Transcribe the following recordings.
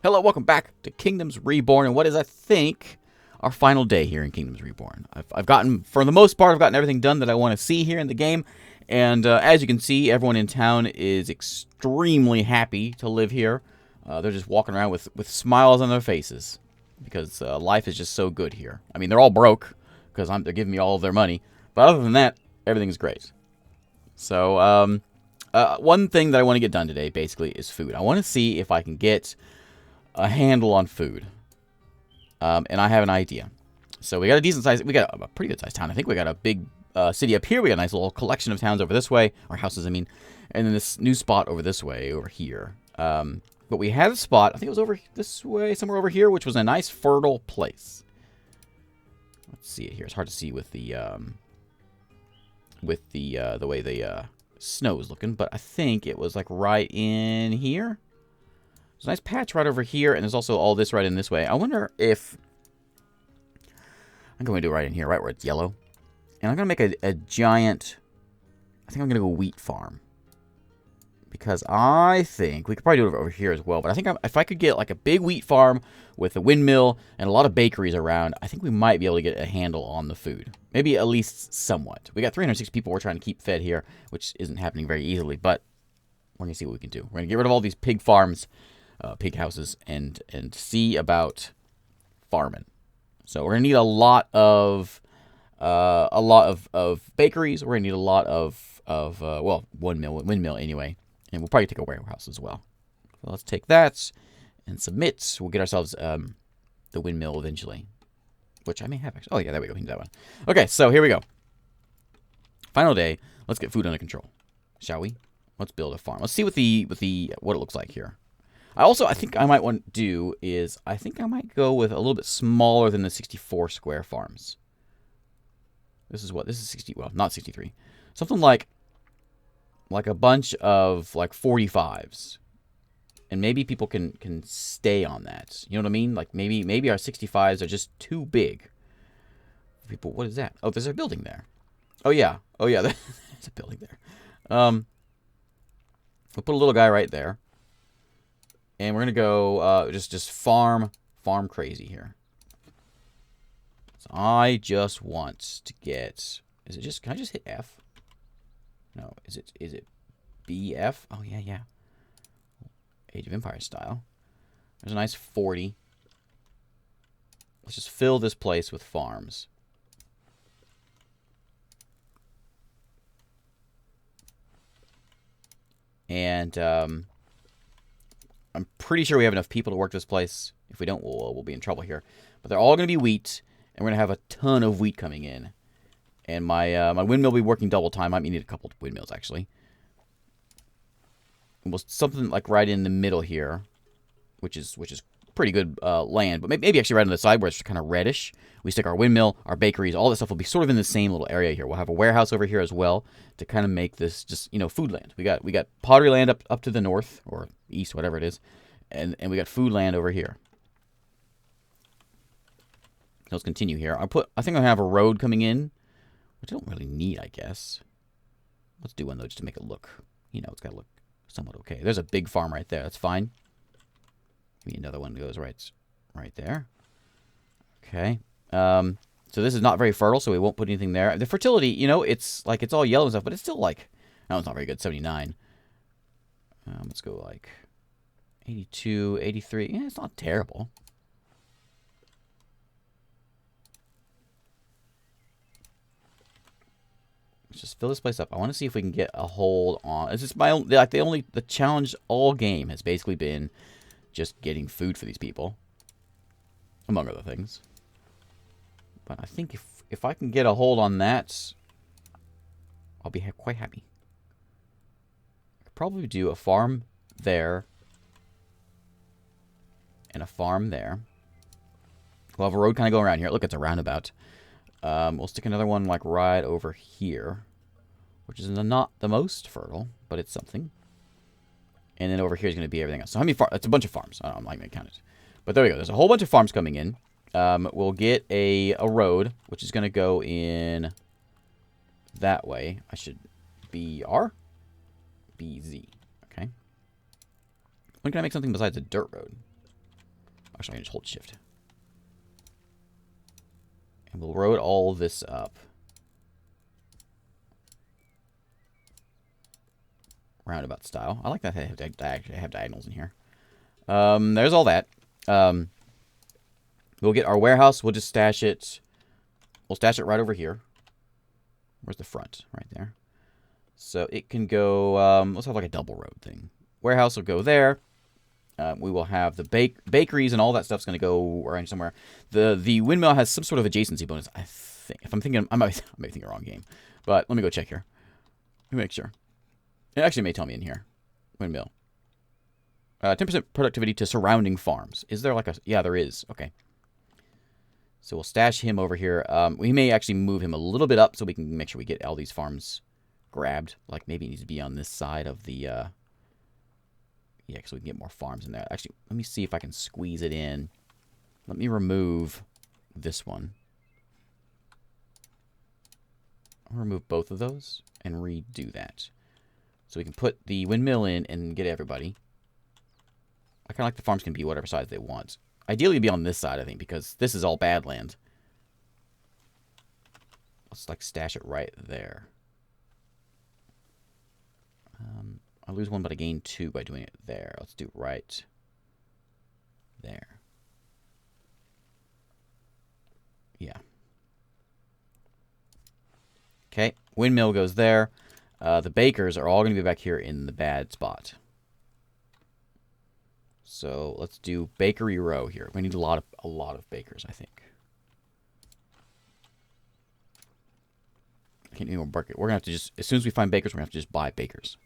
Hello, welcome back to Kingdoms Reborn, and what is, I think, our final day here in Kingdoms Reborn. I've gotten, for the most part, I've gotten everything done that I want to see here in the game, and as you can see, everyone in town is extremely happy to live here. They're just walking around with smiles on their faces, because life is just so good here. I mean, they're all broke, because they're giving me all of their money, but other than that, everything's great. So, one thing that I want to get done today, basically, is food. I want to see if I can get a handle on food. And I have an idea. So we got a decent size, we got a pretty good sized town. I think we got a big city up here. We got a nice little collection of towns over this way, or houses, I mean. And then this new spot over this way, over here. But we had a spot, I think it was over this way, somewhere over here, which was a nice fertile place. Let's see it here. It's hard to see with the way the snow is looking, but I think it was like right in here. There's a nice patch right over here, and there's also all this right in this way. I wonder if... I'm going to do it right in here, right where it's yellow. And I'm going to make a giant... I think I'm going to go wheat farm. Because I think... We could probably do it over here as well. But I think if I could get like a big wheat farm with a windmill and a lot of bakeries around, I think we might be able to get a handle on the food. Maybe at least somewhat. We got 306 people we're trying to keep fed here, which isn't happening very easily. But we're going to see what we can do. We're going to get rid of all these pig farms... pig houses and see about farming. So we're gonna need a lot of bakeries. We're gonna need a lot of well, windmill anyway, and we'll probably take a warehouse as well. So let's take that and submit. We'll get ourselves the windmill eventually, which I may have actually. Oh yeah, there we go. We need that one. Okay, so here we go. Final day. Let's get food under control, shall we? Let's build a farm. Let's see what it looks like here. I think I might want to do is, I think I might go with a little bit smaller than the 64 square farms. This is 60, well, not 63. Something like a bunch of, like, 45s. And maybe people can stay on that. You know what I mean? Like, maybe our 65s are just too big. People, what is that? Oh, there's a building there. Oh, yeah, there's a building there. We'll put a little guy right there. And we're going to go just farm crazy here. So I just want to get... can I just hit F? No, is it BF? Oh, yeah. Age of Empires style. There's a nice 40. Let's just fill this place with farms. And, I'm pretty sure we have enough people to work this place. If we don't, we'll be in trouble here. But they're all going to be wheat, and we're going to have a ton of wheat coming in. And my windmill will be working double time. I might need a couple of windmills, actually. Almost something like right in the middle here, which is pretty good land. But maybe actually right on the side where it's kind of reddish. We stick our windmill, our bakeries, all that stuff will be sort of in the same little area here. We'll have a warehouse over here as well to kind of make this just, food land. We got pottery land up to the north, or east, whatever it is. And we got food land over here. Let's continue here. I think I have a road coming in, which I don't really need, I guess. Let's do one, though, just to make it look, it's got to look somewhat okay. There's a big farm right there. That's fine. Maybe another one goes right there. Okay. So this is not very fertile, so we won't put anything there. The fertility, it's all yellow and stuff, but it's still like, no, it's not very good. 79. Let's go like 82, 83. Yeah, it's not terrible. Let's just fill this place up. I want to see if we can get a hold on. It's just the challenge all game has basically been just getting food for these people, among other things. But I think if I can get a hold on that, I'll be quite happy. I could probably do a farm there and a farm there. We'll have a road kind of going around here. Look, it's a roundabout. We'll stick another one like right over here, which is not the most fertile, but it's something. And then over here is going to be everything else. So how many farms? It's a bunch of farms. I'm not going to count it. But there we go. There's a whole bunch of farms coming in. We'll get a road, which is going to go in that way. I should BR? BZ. Okay. When can I make something besides a dirt road? Actually, I can just hold shift. And we'll road all this up. Roundabout style. I like that I have diagonals in here. There's all that. We'll get our warehouse. We'll just stash it. We'll stash it right over here. Where's the front? Right there. So it can go, let's have like a double road thing. Warehouse will go there. We will have the bakeries and all that stuff's going to go around somewhere. The windmill has some sort of adjacency bonus, I think. If I'm thinking, I might be thinking the wrong game. But let me go check here. Let me make sure. It actually may tell me in here. Windmill. 10% productivity to surrounding farms. Is there like a... Yeah, there is. Okay. So we'll stash him over here. We may actually move him a little bit up so we can make sure we get all these farms grabbed. Like maybe it needs to be on this side of the... Yeah, so we can get more farms in there. Actually, let me see if I can squeeze it in. Let me remove this one. I'll remove both of those and redo that. So we can put the windmill in and get everybody. I kind of like the farms can be whatever size they want. Ideally, it'd be on this side, I think, because this is all bad land. Let's, like, stash it right there. I lose one, but I gain two by doing it there. Let's do right there. Yeah. Okay, windmill goes there. The bakers are all going to be back here in the bad spot. So let's do bakery row here. We need a lot of bakers, I think. I can't even work it. We're gonna have to just, as soon as we find bakers, we're gonna have to just buy bakers.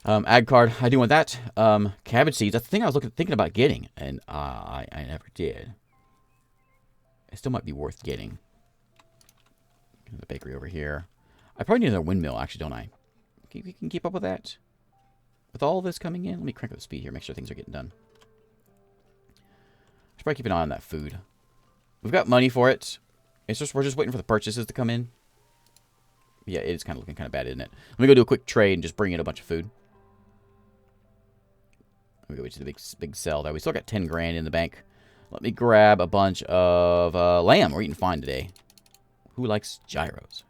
Ag card, I do want that. Cabbage seeds. That's the thing I was thinking about getting, and I never did. It still might be worth getting. The bakery over here. I probably need another windmill, actually, don't I? We can keep up with that. With all this coming in, let me crank up the speed here, make sure things are getting done. I should probably keep an eye on that food. We've got money for it. It's just we're just waiting for the purchases to come in. Yeah, it is kind of looking kind of bad, isn't it? Let me go do a quick trade and just bring in a bunch of food. Let me go to the big sell there. We still got 10 grand in the bank. Let me grab a bunch of lamb. We're eating fine today. Who likes gyros?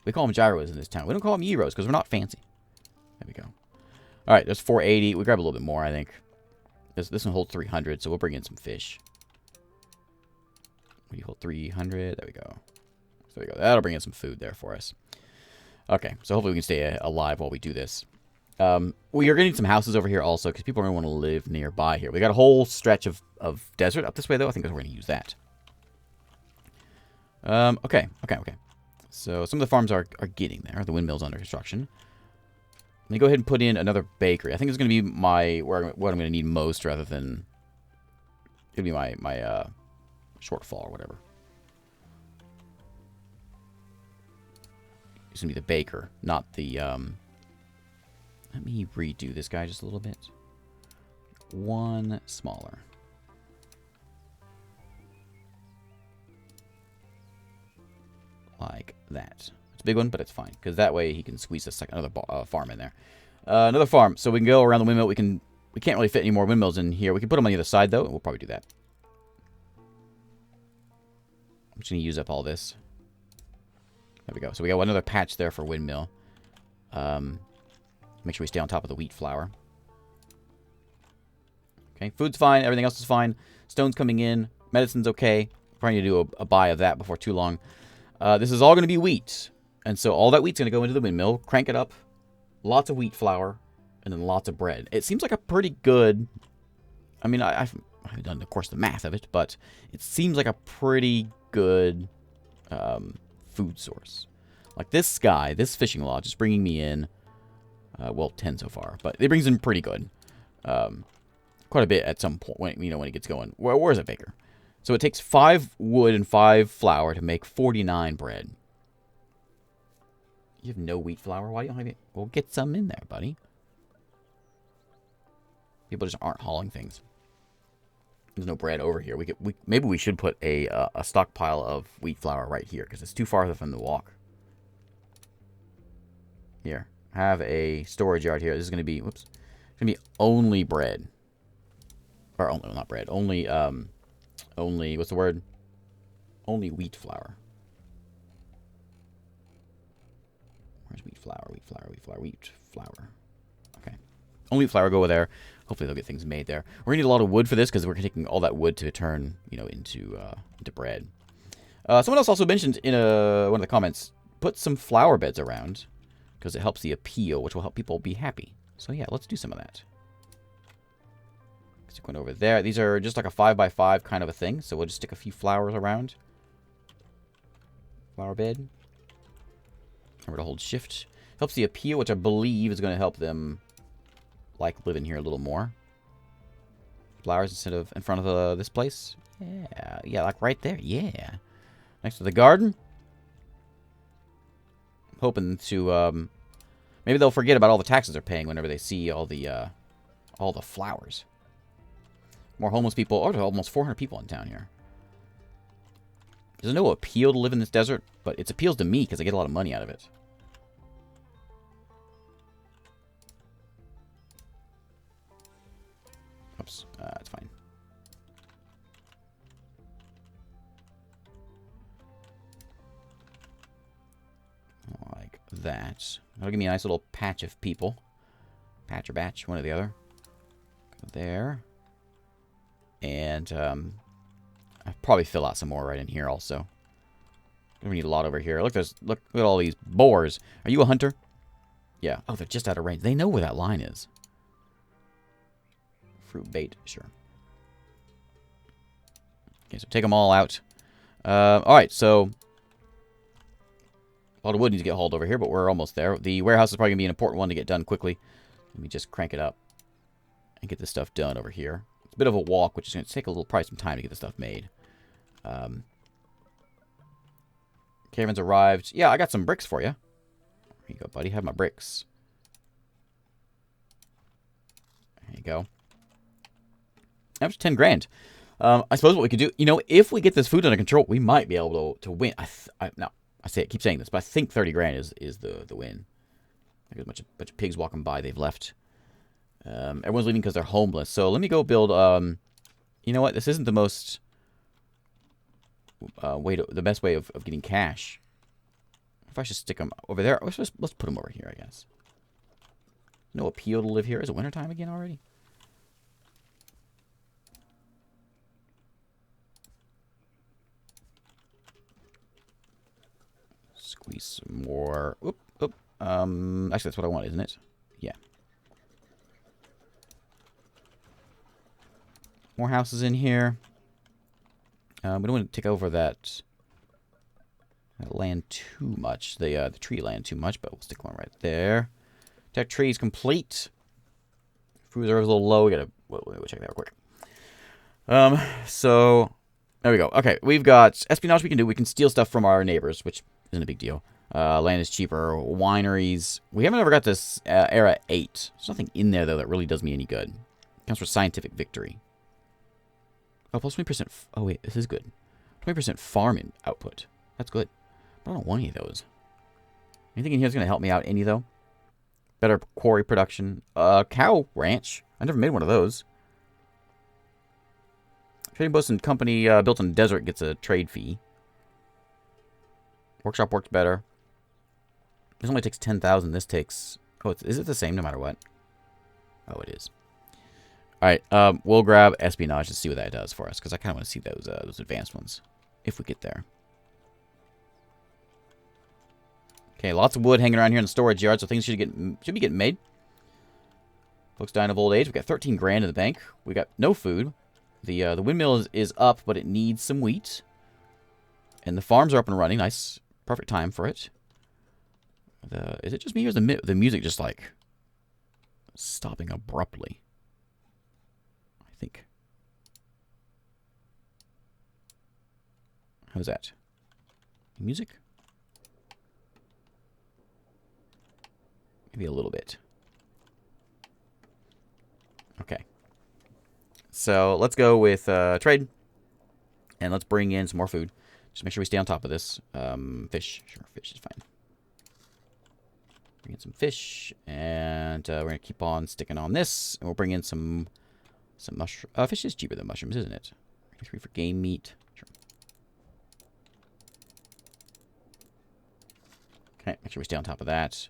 We call them gyros in this town. We don't call them gyros because we're not fancy. There we go. All right, there's 480. We grab a little bit more, I think. This one holds 300, so we'll bring in some fish. We hold 300. There we go. So there we go. That'll bring in some food there for us. Okay, so hopefully we can stay alive while we do this. We are going to need some houses over here also because people are going to want to live nearby here. We got a whole stretch of desert up this way, though. I think that's where we're going to use that. Okay. So some of the farms are getting there. The windmill's under construction. Let me go ahead and put in another bakery. I think it's going to be what I'm going to need most rather than... It'll be my shortfall or whatever. It's going to be the baker, not the... Let me redo this guy just a little bit. One smaller. Like that. It's a big one, but it's fine. Because that way he can squeeze another farm in there. Another farm. So we can go around the windmill. We can't really fit any more windmills in here. We can put them on the other side, though. And we'll probably do that. I'm just going to use up all this. There we go. So we got another patch there for windmill. Make sure we stay on top of the wheat flour. Okay, food's fine. Everything else is fine. Stone's coming in. Medicine's okay. Probably need to do a buy of that before too long. This is all going to be wheat. And so all that wheat's going to go into the windmill. Crank it up. Lots of wheat flour. And then lots of bread. It seems like a pretty good... I mean, I haven't done, of course, the math of it. But it seems like a pretty good food source. Like this guy, this fishing lodge is bringing me in... well, 10 so far. But it brings in pretty good. Quite a bit at some point when it gets going. Where is it, Baker? So it takes 5 wood and 5 flour to make 49 bread. You have no wheat flour? Why don't you have it? Well, get some in there, buddy. People just aren't hauling things. There's no bread over here. Maybe we should put a stockpile of wheat flour right here because it's too far from the walk. Here, have a storage yard here. This is going to be, whoops, it's going to be only bread. Or only, well, not bread. Only, what's the word? Only wheat flour. Where's wheat flour? Wheat flour, wheat flour, wheat flour. Okay. Only wheat flour, go there. Hopefully they'll get things made there. We're going to need a lot of wood for this because we're taking all that wood to turn, you know, into bread. Someone else also mentioned in one of the comments, put some flower beds around because it helps the appeal, which will help people be happy. So yeah, let's do some of that. Stick one over there. These are just like a 5x5 kind of a thing, so we'll just stick a few flowers around. Flower bed. Remember to hold shift. Helps the appeal, which I believe is going to help them like living here a little more. Flowers instead of in front of this place. Yeah, like right there. Yeah. Next to the garden. I'm hoping to, maybe they'll forget about all the taxes they're paying whenever they see all the flowers. More homeless people. Oh, there's almost 400 people in town here. There's no appeal to live in this desert, but it appeals to me because I get a lot of money out of it. Oops, that's fine. Like that. That'll give me a nice little patch of people. Patch or batch, one or the other. Go there. And I'll probably fill out some more right in here also. We need a lot over here. Look at all these boars. Are you a hunter? Yeah. Oh, they're just out of range. They know where that line is. Fruit bait, sure. Okay, so take them all out. Alright, so a lot of wood needs to get hauled over here, but we're almost there. The warehouse is probably going to be an important one to get done quickly. Let me just crank it up and get this stuff done over here. It's a bit of a walk, which is going to take probably some time to get this stuff made. Caravan's arrived. Yeah, I got some bricks for you. Here you go, buddy. Have my bricks. There you go. That was 10 grand. I suppose what we could do, you know, if we get this food under control, we might be able to win. Keep saying this, but I think 30 grand is the win. There's a bunch of pigs walking by. They've left. Everyone's leaving because they're homeless. So let me go build. You know what? This isn't the most the best way of getting cash. If I should stick them over there, let's put them over here. I guess. No appeal to live here. Is it wintertime again already? Squeeze some more. Oop. Actually, that's what I want, isn't it? Yeah. More houses in here. We don't want to take over that land too much. The tree land too much, but we'll stick one right there. Tech trees complete. Food reserve is a little low. We gotta we'll check that real quick. So there we go. Okay, we've got espionage we can do. We can steal stuff from our neighbors, which isn't a big deal. Land is cheaper. Wineries. We haven't ever got this era 8. There's nothing in there, though, that really does me any good. Counts for scientific victory. Oh, plus 20%. Oh, wait. This is good. 20% farm output. That's good. But I don't want any of those. Anything in here that's going to help me out any, though? Better quarry production. Cow ranch. I never made one of those. Trading post and company built in the desert gets a trade fee. Workshop works better. This only takes 10,000. This takes... Oh, is it the same no matter what? Oh, it is. Alright, we'll grab espionage to see what that does for us, because I kind of want to see those advanced ones, if we get there. Okay, lots of wood hanging around here in the storage yard, so things should be getting made. Folks dying of old age. We've got 13 grand in the bank. We got no food. The windmill is up, but it needs some wheat. And the farms are up and running. Nice, perfect time for it. Is it just me, or is the music just like stopping abruptly? I think. How's that? Music? Maybe a little bit. Okay. So let's go with trade. And let's bring in some more food. Just make sure we stay on top of this. Fish. Sure, fish is fine. Bring in some fish. And we're going to keep on sticking on this. And we'll bring in some Some mushroom. Fish is cheaper than mushrooms, isn't it? 3 for game meat. Sure. Okay, make sure we stay on top of that.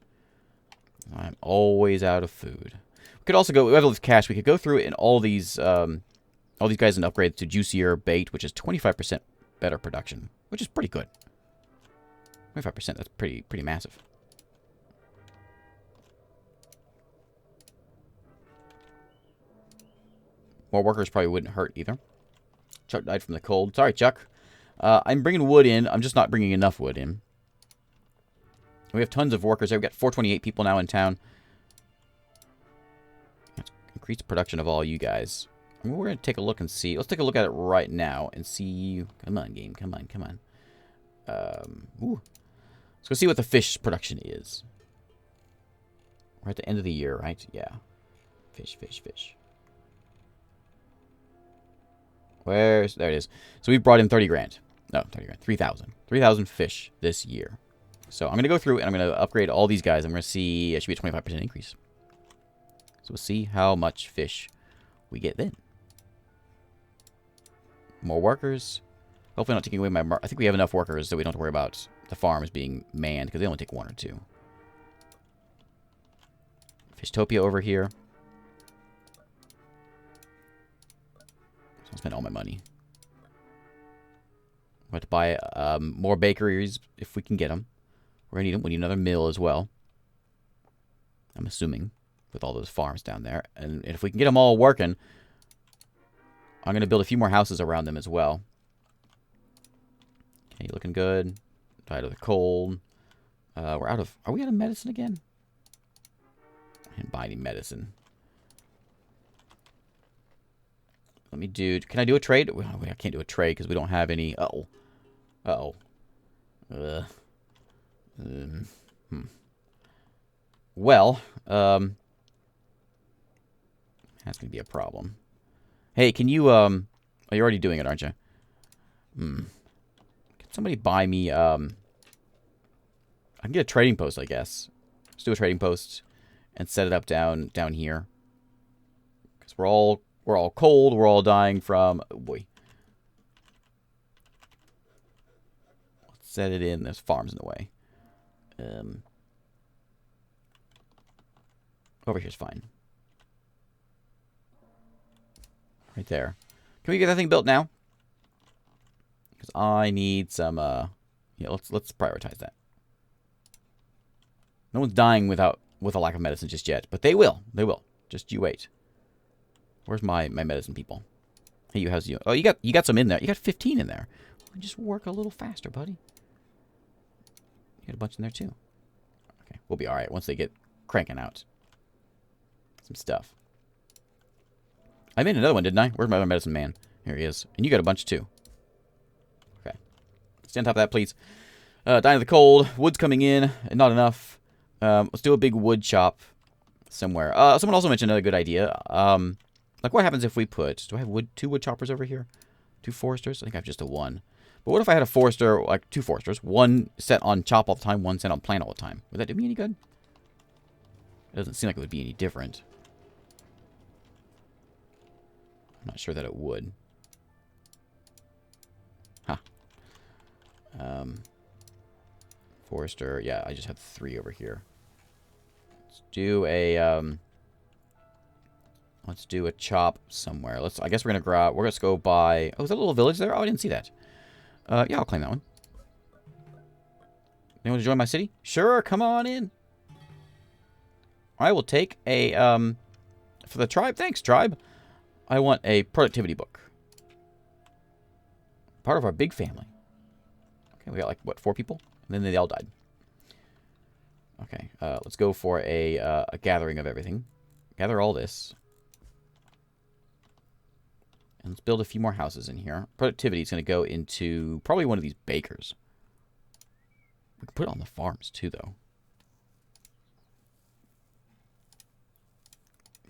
I'm always out of food. We could also go. We have all this cash. We could go through it and all these guys and upgrade to juicier bait, which is 25% better production, which is pretty good. 25%. That's pretty massive. More workers probably wouldn't hurt either. Chuck died from the cold. Sorry, Chuck. I'm bringing wood in. I'm just not bringing enough wood in. We have tons of workers there. We've got 428 people now in town. Let's increase the production of all you guys. I mean, we're going to take a look and see. Let's take a look at it right now and see. Come on, game. Come on, come on. Ooh. Let's go see what the fish production is. We're at the end of the year, right? Yeah. Fish, fish, fish. There it is. So we've brought in 30 grand. No, 30 grand. 3,000. 3,000 fish this year. So I'm going to go through and I'm going to upgrade all these guys. I'm going to see, it should be a 25% increase. So we'll see how much fish we get then. More workers. Hopefully not taking away my... I think we have enough workers so we don't have to worry about the farms being manned because they only take 1 or 2. Fishtopia over here. So I'll spend all my money. I'm going to buy more bakeries if we can get them. We're going to need them. We need another mill as well. I'm assuming. With all those farms down there. And if we can get them all working, I'm going to build a few more houses around them as well. Okay, looking good. Died of the cold. We're out of... Are we out of medicine again? I didn't buy any medicine. Let me do... Can I do a trade? Well, I can't do a trade because we don't have any... Uh-oh. Uh-oh. Well, that's going to be a problem. Hey, can you, oh, you're already doing it, aren't you? Can somebody buy me, I can get a trading post, I guess. Let's do a trading post and set it up down here. Because we're all cold, we're all dying from, oh boy. Let's set it in, there's farms in the way. Over here's fine. Right there. Can we get that thing built now? Because I need some, yeah, let's prioritize that. No one's dying with a lack of medicine just yet. But they will. They will. Just you wait. Where's my medicine people? Hey, you, how's you? Oh, you got some in there. You got 15 in there. Just work a little faster, buddy. You got a bunch in there, too. Okay, we'll be alright once they get cranking out some stuff. I made another one, didn't I? Where's my other medicine man? Here he is. And you got a bunch, too. Okay. Stay on top of that, please. Dying of the cold. Wood's coming in. And not enough. Let's do a big wood chop somewhere. Someone also mentioned another good idea. Like, what happens if we put... Do I have 2 wood choppers over here? 2 foresters? I think I have just a 1. But what if I had a forester, like 2 foresters? 1 set on chop all the time, 1 set on plant all the time. Would that do me any good? It doesn't seem like it would be any different. I'm not sure that it would. Huh. Forester. Yeah, I just have 3 over here. Let's do a let's do a chop somewhere. I guess we're gonna grab. We're gonna go by. Oh, is that a little village there? Oh, I didn't see that. Yeah, I'll claim that one. Anyone to join my city? Sure, come on in. I will take a for the tribe. Thanks, tribe. I want a productivity book. Part of our big family. Okay, we got like, what, 4 people? And then they all died. Okay, let's go for a gathering of everything. Gather all this. And let's build a few more houses in here. Productivity is going to go into probably one of these bakers. We can put it on the farms too, though.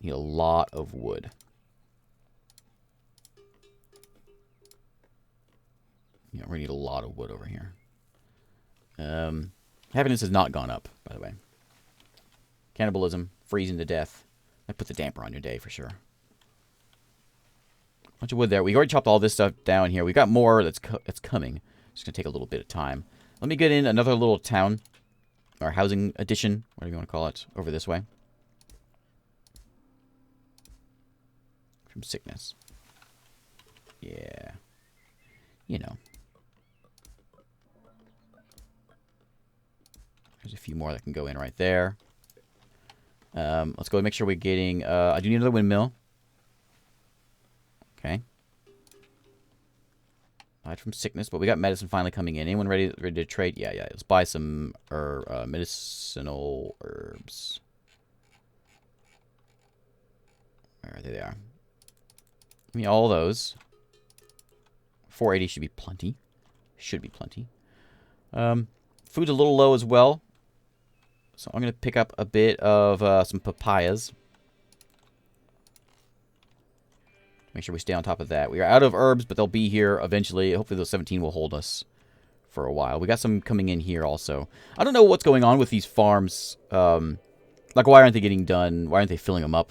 Need a lot of wood. Yeah, we're going to need a lot of wood over here. Happiness has not gone up, by the way. Cannibalism, freezing to death. That puts a damper on your day for sure. Bunch of wood there. We already chopped all this stuff down here. We got more that's coming. It's going to take a little bit of time. Let me get in another little town. Or housing addition. Whatever you want to call it. Over this way. From sickness. Yeah. You know. There's a few more that can go in right there. Let's go and make sure we're getting... I do need another windmill. Okay. Died from sickness, but we got medicine finally coming in. Anyone ready to trade? Yeah. Let's buy some medicinal herbs. Where are they? They are. Give me all those. 480 should be plenty. Should be plenty. Food's a little low as well. So I'm going to pick up a bit of some papayas. Make sure we stay on top of that. We are out of herbs, but they'll be here eventually. Hopefully those 17 will hold us for a while. We got some coming in here also. I don't know what's going on with these farms. Like, why aren't they getting done? Why aren't they filling them up?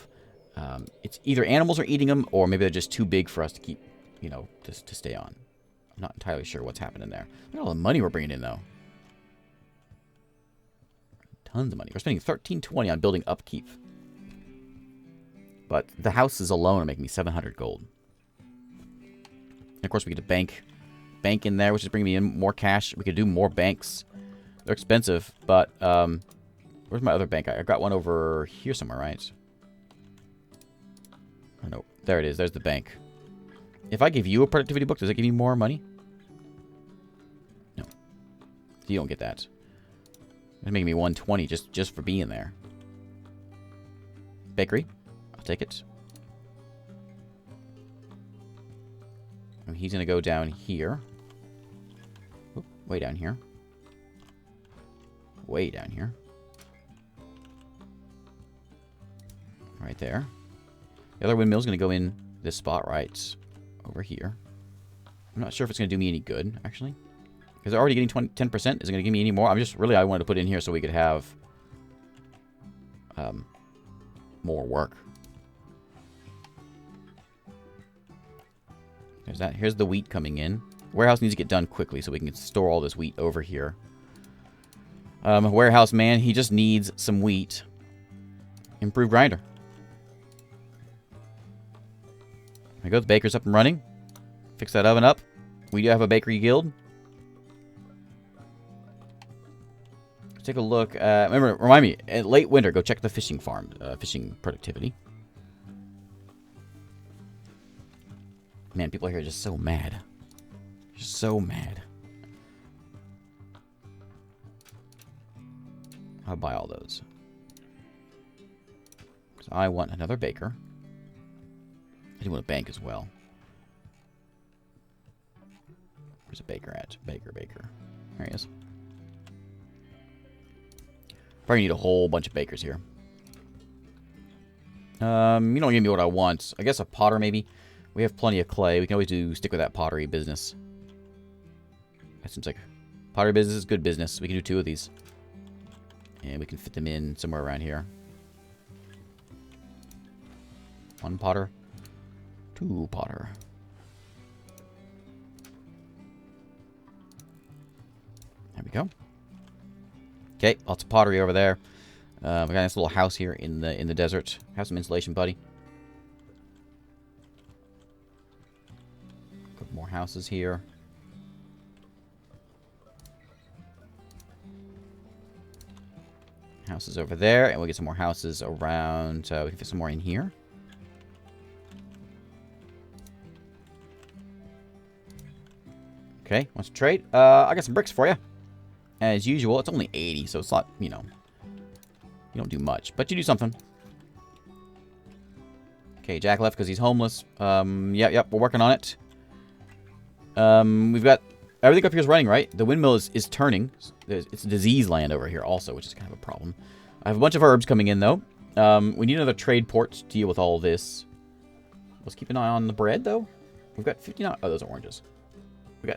It's either animals are eating them, or maybe they're just too big for us to keep, you know, to stay on. I'm not entirely sure what's happening there. Look at all the money we're bringing in, though. Tons of money. We're spending $13.20 on building upkeep. But the houses alone are making me 700 gold. And of course, we get a bank in there, which is bringing me in more cash. We could do more banks. They're expensive, but where's my other bank? I got one over here somewhere, right? Oh, no, there it is. There's the bank. If I give you a productivity book, does it give you more money? No, you don't get that. It's making me 120 just for being there. Bakery. Take it. And he's going to go down here. Oop, way down here. Way down here. Right there. The other windmill's going to go in this spot right over here. I'm not sure if it's going to do me any good, actually. Because they're already getting 10%. Is it going to give me any more? I wanted to put it in here so we could have more work. There's that. Here's the wheat coming in. Warehouse needs to get done quickly so we can store all this wheat over here. Warehouse man, he just needs some wheat. Improved grinder. There we go. The baker's up and running. Fix that oven up. We do have a bakery guild. Let's take a look. Remember, remind me, at late winter, go check the fishing farm. Fishing productivity. Man, people here are just so mad. Just so mad. I'll buy all those. Because I want another baker. I do want a bank as well. Where's a baker at? Baker. There he is. Probably need a whole bunch of bakers here. You don't give me what I want. I guess a potter, maybe. We have plenty of clay. We can always stick with that pottery business. That seems like pottery business is good business. We can do 2 of these. And we can fit them in somewhere around here. 1 potter. 2 potter. There we go. Okay, lots of pottery over there. We got a nice little house here in the desert. Have some insulation, buddy. Couple more houses here. Houses over there, and we'll get some more houses around. We can fit some more in here. Okay, wants to trade? I got some bricks for you. As usual, it's only 80, so it's not, you know, you don't do much, but you do something. Okay, Jack left because he's homeless. Yep, we're working on it. We've got everything up here is running, right? The windmill is turning. It's disease land over here also, which is kind of a problem. I have a bunch of herbs coming in, though. We need another trade port to deal with all this. Let's keep an eye on the bread, though. We've got 59. Oh, those are oranges.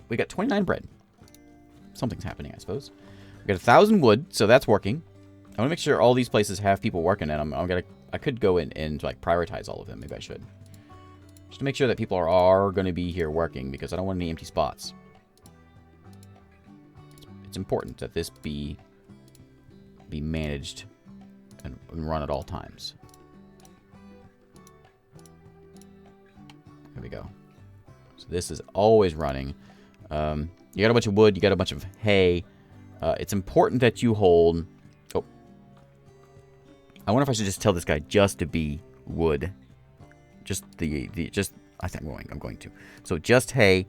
We got 29 bread. Something's happening, I suppose. We got 1,000 wood, so that's working. I want to make sure all these places have people working in them. I could go in and like prioritize all of them. Maybe I should. Just to make sure that people are going to be here working, because I don't want any empty spots. It's important that this be managed and run at all times. There we go. So this is always running. You got a bunch of wood. You got a bunch of hay. It's important that you hold... Oh. I wonder if I should just tell this guy just to be wood. Just I think I'm going to. So just hay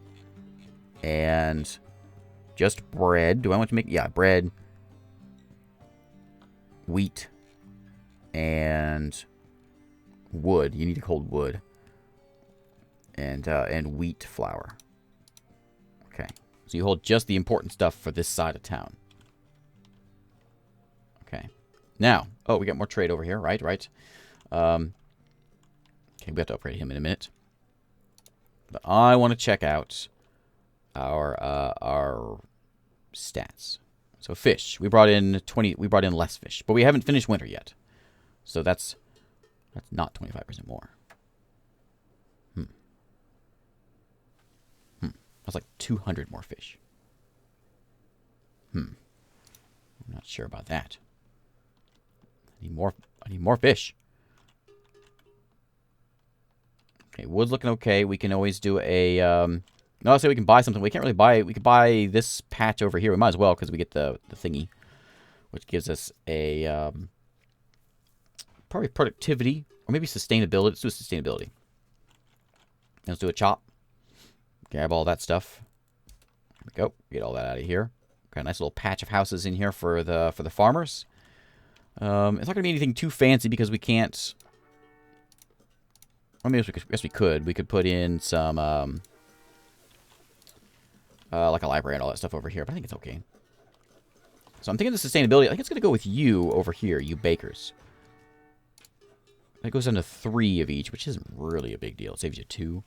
and just bread. Do I want to make... Yeah, bread, wheat, and wood. You need to hold wood. And wheat flour. Okay. So you hold just the important stuff for this side of town. Okay. Now, oh, we got more trade over here, right? Okay, we have to upgrade him in a minute. But I want to check out our stats. So fish, we brought in less fish, but we haven't finished winter yet. So that's not 25% more. That's like 200 more fish. I'm not sure about that. I need more fish. Okay, wood's looking okay. We can always do a... no, I'll say we can buy something. We can't really buy... We could buy this patch over here. We might as well, because we get the thingy. Which gives us a... probably productivity. Or maybe sustainability. Let's do sustainability. Let's do a chop. Grab all that stuff. There we go. Get all that out of here. Got a nice little patch of houses in here for the farmers. It's not going to be anything too fancy because we can't... I mean, yes, we could. We could put in some, like a library and all that stuff over here, but I think it's okay. So I'm thinking the sustainability, I think it's going to go with you over here, you bakers. That goes down to 3 of each, which isn't really a big deal. It saves you 2.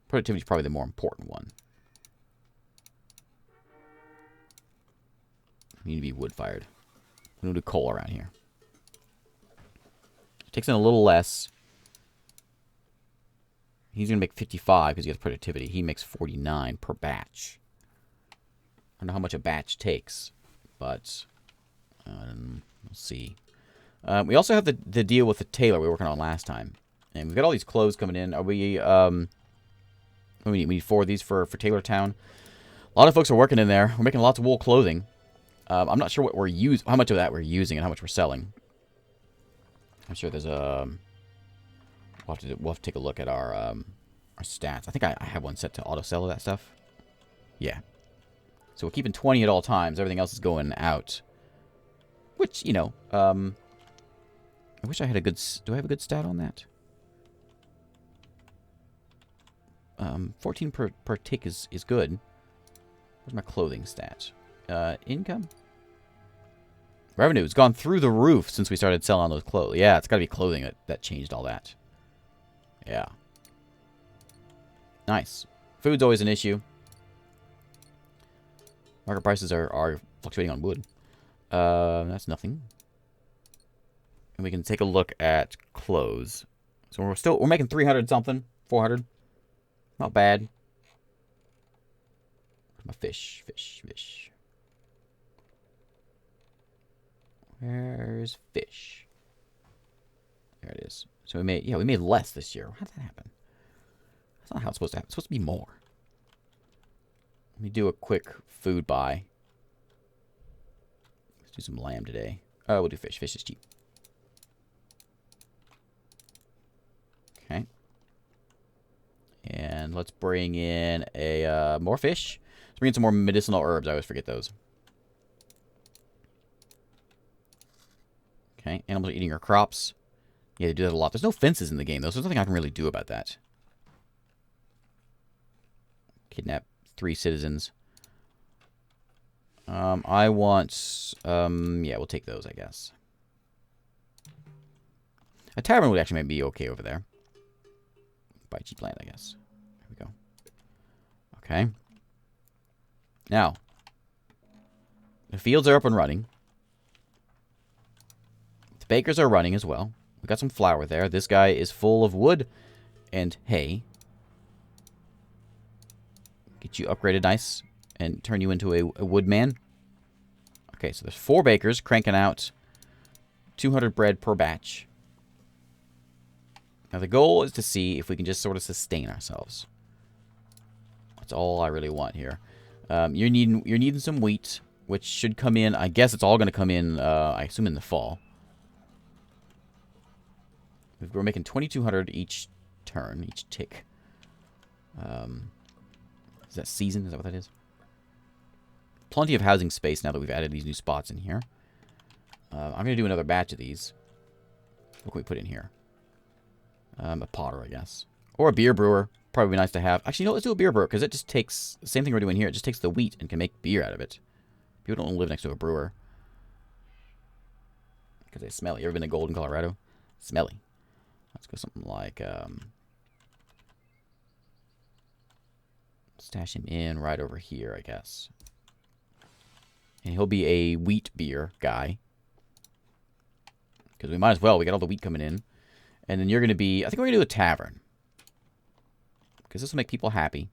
Productivity is probably the more important one. We need to be wood-fired. We don't do coal around here. Takes in a little less. He's going to make 55 because he has productivity. He makes 49 per batch. I don't know how much a batch takes, but we'll see. We also have the deal with the tailor we were working on last time. And we've got all these clothes coming in. Are we... we need 4 of these for Taylor Town. A lot of folks are working in there. We're making lots of wool clothing. I'm not sure what we're how much of that we're using and how much we're selling. I'm sure there's a... We'll have to take a look at our stats. I think I have one set to auto-sell that stuff. Yeah. So we're keeping 20 at all times. Everything else is going out. Which, you know, I wish I had a good... Do I have a good stat on that? 14 per tick is good. Where's my clothing stat? Income? Revenue's gone through the roof since we started selling those clothes. Yeah, it's got to be clothing that changed all that. Yeah. Nice. Food's always an issue. Market prices are fluctuating on wood. That's nothing. And we can take a look at clothes. So we're making 300 something, 400. Not bad. Where's my fish? Fish. Where's fish? There it is. So we made less this year. How did that happen? That's not how it's supposed to happen. It's supposed to be more. Let me do a quick food buy. Let's do some lamb today. Oh, we'll do fish. Fish is cheap. Okay. And let's bring in more fish. Let's bring in some more medicinal herbs. I always forget those. Okay. Animals are eating our crops. Yeah, they do that a lot. There's no fences in the game, though, so there's nothing I can really do about that. Kidnap 3 citizens. I want... yeah, we'll take those, I guess. A tavern would actually maybe be okay over there. Buy cheap land, I guess. There we go. Okay. Now, the fields are up and running. The bakers are running as well, We got some flour there. This guy is full of wood and hay. Get you upgraded nice and turn you into a woodman. Okay, so there's 4 bakers cranking out 200 bread per batch. Now the goal is to see if we can just sort of sustain ourselves. That's all I really want here. You're needing some wheat, which should come in. I guess it's all going to come in, I assume, in the fall. We're making 2,200 each turn, each tick. Is that season? Is that what that is? Plenty of housing space now that we've added these new spots in here. I'm going to do another batch of these. What can we put in here? A potter, I guess. Or a beer brewer. Probably be nice to have. Actually, no, let's do a beer brewer, because it just takes... the same thing we're doing here. It just takes the wheat and can make beer out of it. People don't live next to a brewer. Because they smell. You ever been to Golden, Colorado? Smelly. Let's go something like... stash him in right over here, I guess. And he'll be a wheat beer guy. Because we might as well. We got all the wheat coming in. And then you're going to be... I think we're going to do a tavern. Because this will make people happy.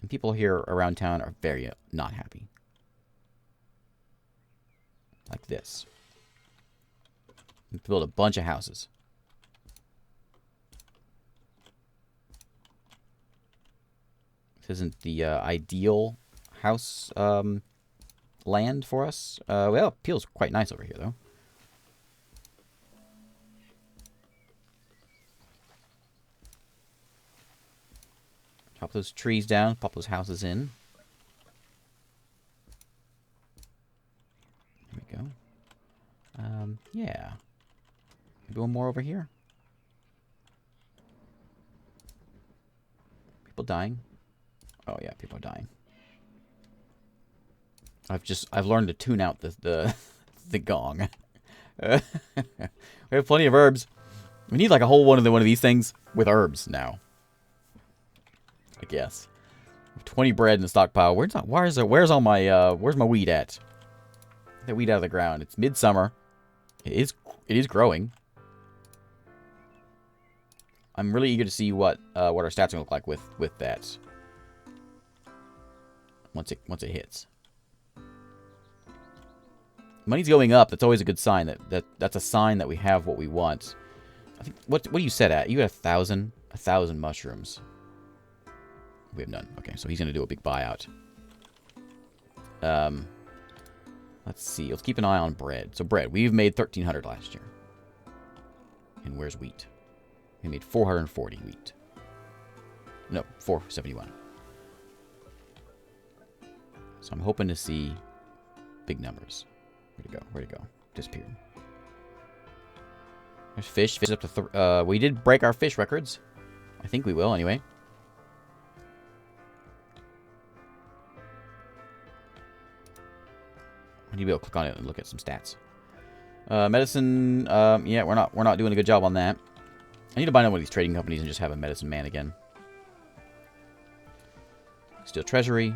And people here around town are very not happy. Like this. We can build a bunch of houses. This isn't the ideal house land for us. Well, it feels quite nice over here, though. Chop those trees down, pop those houses in. There we go. Yeah. Maybe one more over here. People dying. Oh yeah, people are dying. I've learned to tune out the gong. We have plenty of herbs. We need like a whole one of these things with herbs now. I guess. 20 bread in the stockpile. Where's all my where's my wheat at? Get that wheat out of the ground. It's midsummer. It is growing. I'm really eager to see what our stats are gonna look like with that. Once it hits. Money's going up. That's always a good sign. That's a sign that we have what we want. I think what are you set at? You had 1,000 mushrooms. We have none. Okay, so he's gonna do a big buyout. Let's see. Let's keep an eye on bread. So bread, we've made 1,300 last year. And where's wheat? We made 440 wheat. No, 471. So I'm hoping to see big numbers. Where'd it go? Where'd it go? Disappeared. There's fish. Fish up to... we did break our fish records. I think we will, anyway. I need to be able to click on it and look at some stats. Medicine... yeah, we're not doing a good job on that. I need to buy one of these trading companies and just have a medicine man again. Steel treasury.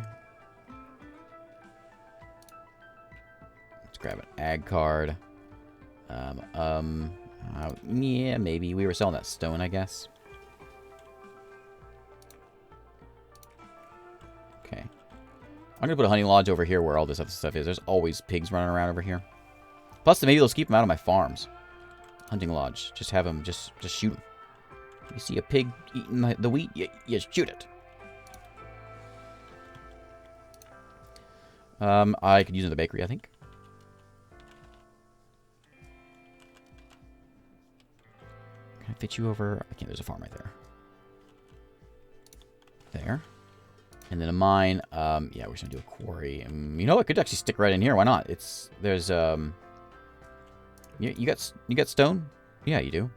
Let's grab an ag card. Yeah, maybe. We were selling that stone, I guess. Okay. I'm gonna put a hunting lodge over here where all this other stuff is. There's always pigs running around over here. Plus, maybe they'll keep them out of my farms. Hunting lodge. Just have them, just shoot them. You see a pig eating the wheat, you shoot it. I could use another bakery, I think. Can I fit you over? I can't. There's a farm right there. There. And then a mine. Yeah, we're just gonna do a quarry. You know, it could actually stick right in here. Why not? There's you got stone? Yeah, you do.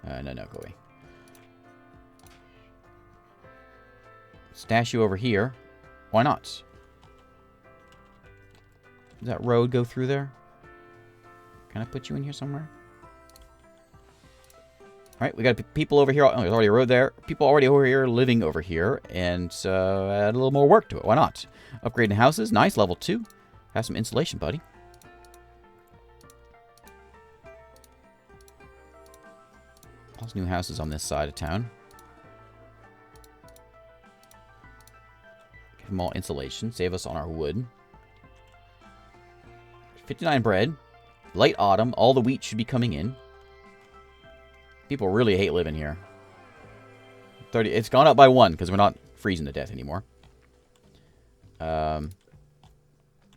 No, go away. Stash you over here. Why not? Does that road go through there? Can I put you in here somewhere? Alright, we got people over here. Oh, there's already a road there. People already over here living over here. And add a little more work to it. Why not? Upgrading houses. Nice, level 2. Have some insulation, buddy. All these new houses on this side of town. Give them all insulation. Save us on our wood. 59 bread. Late autumn. All the wheat should be coming in. People really hate living here. 30. It's gone up by 1 because we're not freezing to death anymore.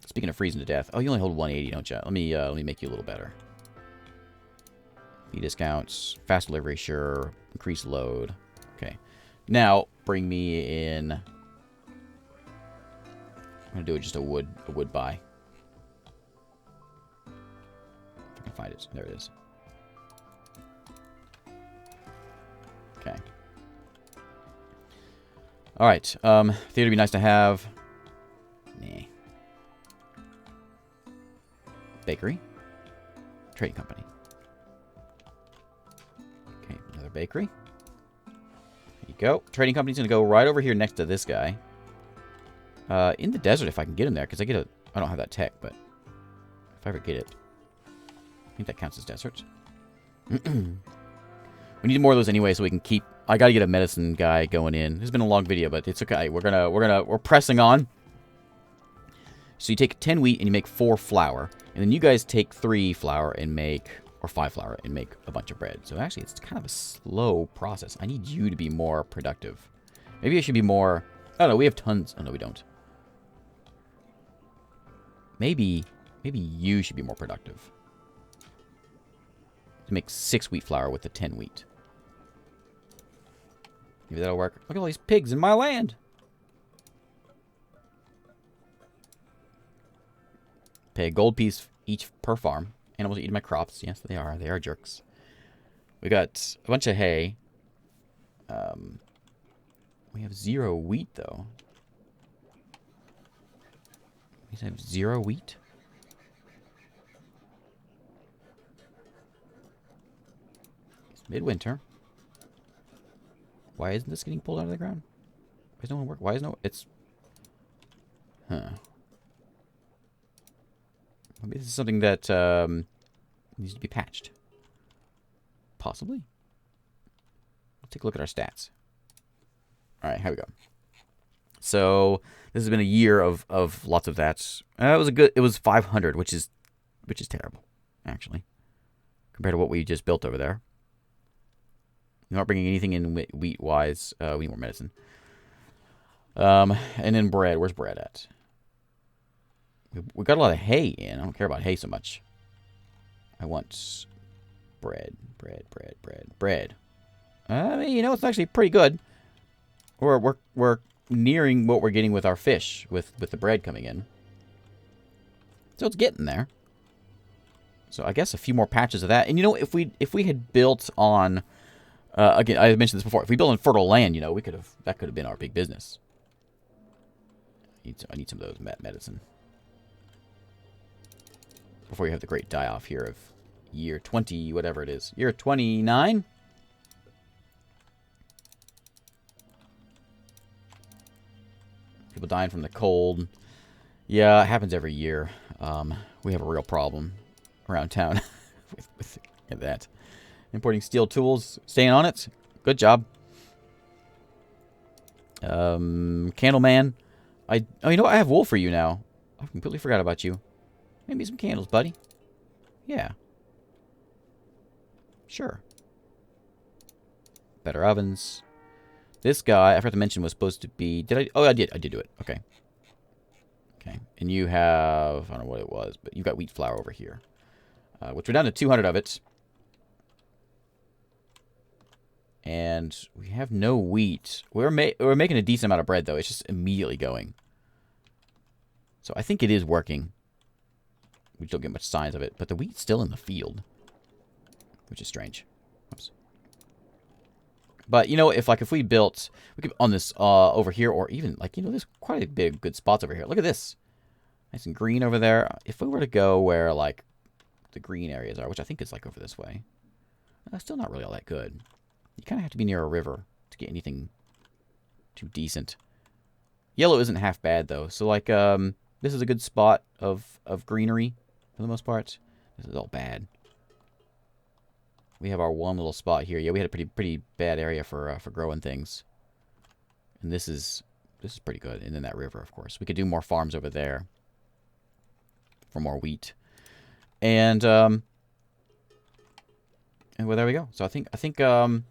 Speaking of freezing to death. Oh, you only hold 180, don't you? Let me make you a little better. Fee discounts. Fast delivery, sure. Increase load. Okay. Now, bring me in. I'm going to do just a wood buy. If I can find it. There it is. Okay. Alright. Theater would be nice to have. Nah. Bakery. Trading company. Okay, another bakery. There you go. Trading company's going to go right over here next to this guy. In the desert if I can get him there, because I don't have that tech, but if I ever get it. I think that counts as desert. We need more of those anyway so we can keep... I gotta get a medicine guy going in. This has been a long video, but it's okay. We're pressing on. So you take 10 wheat and you make 4 flour. And then you guys take 3 flour and make... Or 5 flour and make a bunch of bread. So actually, it's kind of a slow process. I need you to be more productive. Maybe I should be more... Oh, no, we have tons... Oh, no, we don't. Maybe you should be more productive. To make 6 wheat flour with the 10 wheat. Maybe that'll work. Look at all these pigs in my land. Pay a gold piece each per farm. Animals are eating my crops. Yes, they are. They are jerks. We got a bunch of hay. We have 0 wheat, though. We have 0 wheat? It's midwinter. Why isn't this getting pulled out of the ground? Why does no one work? Why is no... It's... Huh. Maybe this is something that needs to be patched. Possibly. Let's take a look at our stats. Alright, here we go. So, this has been a year of lots of that. It was 500, which is terrible, actually. Compared to what we just built over there. You're not bringing anything in wheat-wise. We need more medicine. And then bread. Where's bread at? We got a lot of hay in. I don't care about hay so much. I want bread. I mean, you know, it's actually pretty good. We're nearing what we're getting with our fish, with the bread coming in. So it's getting there. So I guess a few more patches of that. And you know, if we had built on... again, I mentioned this before. If we built on fertile land, you know, that could have been our big business. I need some of those medicine. Before you have the great die-off here of year 20, whatever it is. Year 29? People dying from the cold. Yeah, it happens every year. We have a real problem around town with that. Importing steel tools. Staying on it. Good job. Candleman. Oh, you know what? I have wool for you now. I completely forgot about you. Maybe some candles, buddy. Yeah. Sure. Better ovens. This guy, I forgot to mention, was supposed to be... Did I? Oh, I did. I did do it. Okay. Okay. And you have... I don't know what it was, but you've got wheat flour over here. Which we're down to 200 of it. And we have no wheat. We're making a decent amount of bread, though. It's just immediately going. So I think it is working. We don't get much signs of it. But the wheat's still in the field. Which is strange. Oops. But, you know, if we built... We could on this over here, or even, like, you know, there's quite a big good spots over here. Look at this. Nice and green over there. If we were to go where, like, the green areas are, which I think is, like, over this way. Still not really all that good. You kind of have to be near a river to get anything too decent. Yellow isn't half bad, though. So, like, this is a good spot of greenery, for the most part. This is all bad. We have our one little spot here. Yeah, we had a pretty bad area for growing things. And this is pretty good. And then that river, of course. We could do more farms over there for more wheat. And well, there we go. So I think I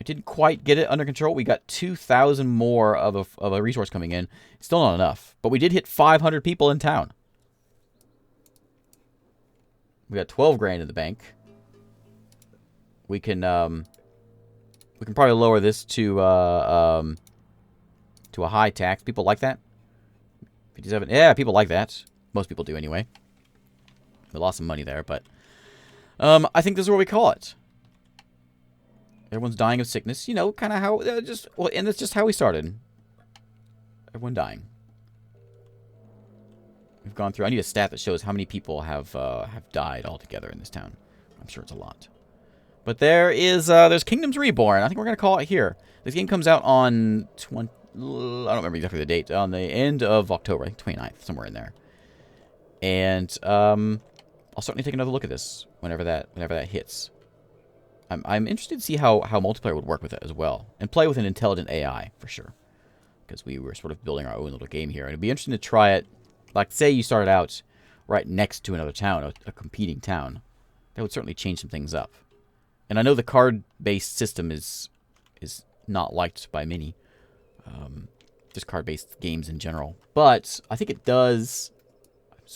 didn't quite get it under control. We got 2,000 more of a resource coming in. It's still not enough, but we did hit 500 people in town. We got 12 grand in the bank. We can probably lower this to a high tax. People like that. 57. Yeah, people like that. Most people do anyway. We lost some money there, but I think this is what we call it. Everyone's dying of sickness. You know, kind of how and that's just how we started. Everyone dying. We've gone through. I need a stat that shows how many people have died altogether in this town. I'm sure it's a lot. But there's Kingdoms Reborn. I think we're gonna call it here. This game comes out on I don't remember exactly the date. On the end of October, I think 29th, somewhere in there. And I'll certainly take another look at this whenever that hits. I'm interested to see how multiplayer would work with it as well, and play with an intelligent AI for sure, because we were sort of building our own little game here, and it'd be interesting to try it. Like, say you started out right next to another town, a competing town, that would certainly change some things up. And I know the card-based system is not liked by many, just card-based games in general, but I think it does.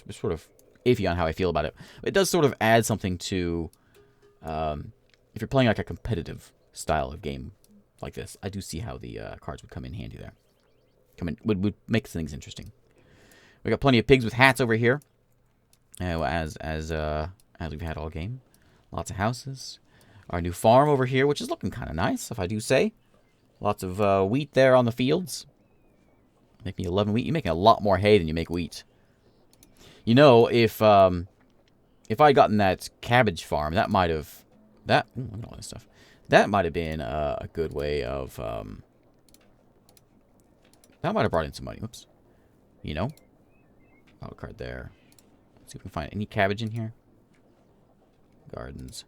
Sort of iffy on how I feel about it. It does sort of add something to. If you're playing like a competitive style of game like this, I do see how the cards would come in handy there. Would make things interesting. We got plenty of pigs with hats over here, as we've had all game. Lots of houses. Our new farm over here, which is looking kind of nice, if I do say. Lots of wheat there on the fields. Make me 11 wheat. You're making a lot more hay than you make wheat. You know, if I had gotten that cabbage farm, that might have. Look at all this stuff. That might have been a good way of. That might have brought in some money. Whoops. You know? Wild card there. Let's see if we can find any cabbage in here. Gardens.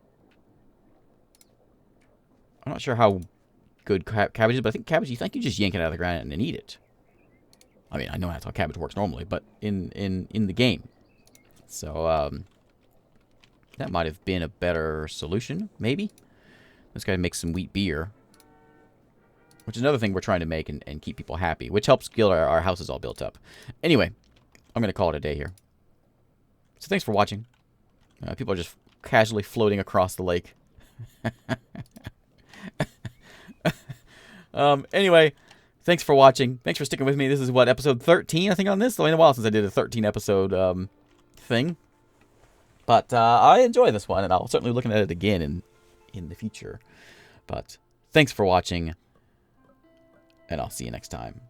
I'm not sure how good cabbage is, but I think cabbage, you just yank it out of the ground and then eat it. I mean, I know that's how cabbage works normally, but in the game. So, that might have been a better solution, maybe. This guy makes some wheat beer. Which is another thing we're trying to make and keep people happy. Which helps get our houses all built up. Anyway, I'm going to call it a day here. So thanks for watching. People are just casually floating across the lake. Anyway, thanks for watching. Thanks for sticking with me. This is what, episode 13, I think, on this? It's been a while since I did a 13 episode thing. But I enjoy this one, and I'll certainly be looking at it again in the future. But thanks for watching, and I'll see you next time.